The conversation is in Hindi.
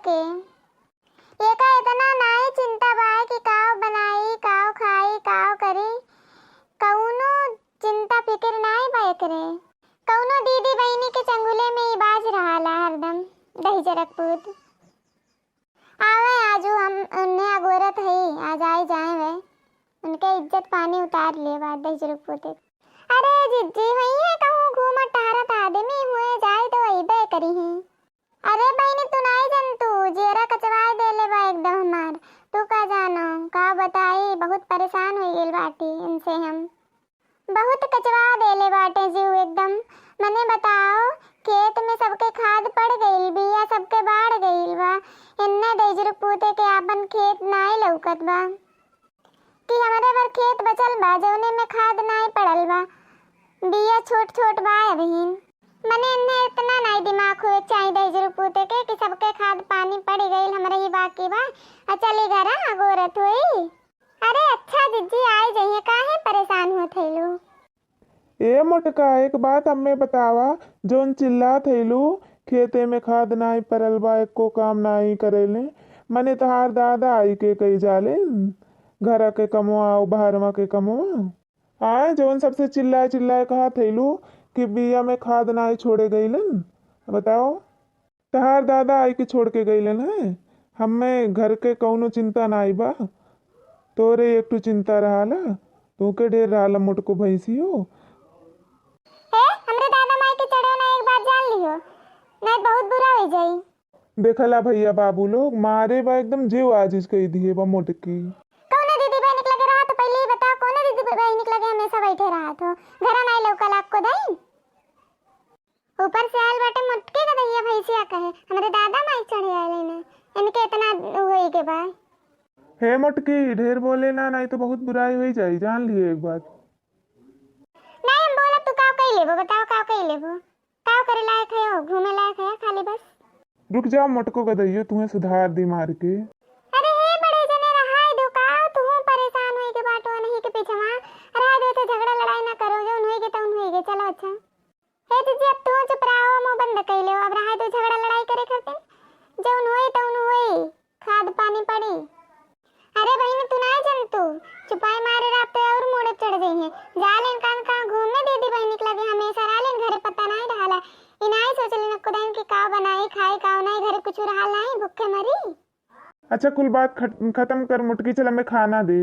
के ये का इतना नाई चिंता बा कि काव बनाई काव खाई काव करी कौनो चिंता फिक्र नाई बा एकरे। कौनो दीदी बहनी के चंगुले में ही बाज रहाला हरदम दही जरक पूत आवे आजू हम उन्हें अगोरत है आज आए जाए वे उनके इज्जत पानी उतार ले बाद दही जरक पूते। अरे जिज्जी वही है कहूँ घूमा टहरत आदमी हुए जाए तो अइबे करी है। अरे बहनी तू नहीं जंतु जेरा कचवाए देले बा एकदम हमार तू का जानो का बताई बहुत परेशान हो गेल बाटी इनसे हम बहुत कचवा देले बाटे जीव एकदम। मने बताओ खेत में सबके खाद पड़ गईल बिया सबके बाढ़ गईल बा इन्ने देजर पूते के आपन खेत नाई लौकत बा कि हमारे भर खेत बचल बा जौने में खाद नाई पड़ल बा बिया छोट छोट बा अबहिन। मने इन्ने इतना नाई दिमाग हुए चाहिए देजर पूते के कि सबके खाद पानी पड़ गईल हमरे ही बाकी बा चली घर अगोरत हुई। अरे अच्छा जिज्जी आई जइए काहे परेशान हो थैलू। ए मोटका एक बात हमें बतावा जोन चिल्ला थैलू खेते में खाद नाई परल बा एको काम नाई करेले मने तहार दादा आई के कई जाले घर के कमवा बाहरवा के कमवा आए जोन सबसे चिल्लाए चिल्लाए कहा थैलू कि बिया में खाद नाई छोड़े गईलन। बताओ तहार दादा आई के छोड़ के गईलन है हमें घर के कौनो चिंता नाई बा तोरे एक टू चिंता रहाला तू के ढेर रहाला मोटको भैंसी हो। हमरे दादा माई के चढ़ो ना एक बार जान लियो नहीं बहुत बुरा हो जाई। देखला भैया बाबू लोग मारे बा एकदम जीव आजिज कही दिए बा मोटकी। कौन दीदी बहन निकल के रहा तो पहले ही बताओ कौन दीदी बहन निकल के हमेशा बैठे रहा तो घर नाई लौका लाग को दई ऊपर से आयल बाटे मोटके का दैया भैंसिया कहे हमरे दादा माई चढ़े आले ने इनके इतना होई के बा। हे मोटकी ढेर बोले ना नहीं तो बहुत बुराई हो जाई जान लिए एक बात। नहीं हम बोला तू काव कई लेबो बताओ काव कई लेबो काव करे लायक है हो घूमे लायक है खाली बस। रुक जा मोटको का दैयो तुम्हें सुधार दी मार के। अरे हे बड़े जने रहाय दो काव तू परेशान होई के बाटो नहीं के पीछे वहां रहा दो तो झगड़ा लड़ाई ना करो जो होई के तउन होई के चलो अच्छा। हे दीदी अब तू चुप रहो मुंह बंद कर लो अब रहा तो झगड़ा लड़ाई करे खातिर जौन होई तउन होई खाद पानी पड़ी। अरे बहन तू ना जंतु चुपाई मारे राते और मोड़े चढ़ गई है जालेन कान का घूमने दीदी बहन निकला के हमेशा रालेन घरे पता नहीं रहला इनाई सोचली न कुदाइन की काव बनाई खाई काव नहीं घरे कुछ रहल नहीं भूखे मरी। अच्छा कुल बात खत्म कर मुटकी चल हमें खाना दे।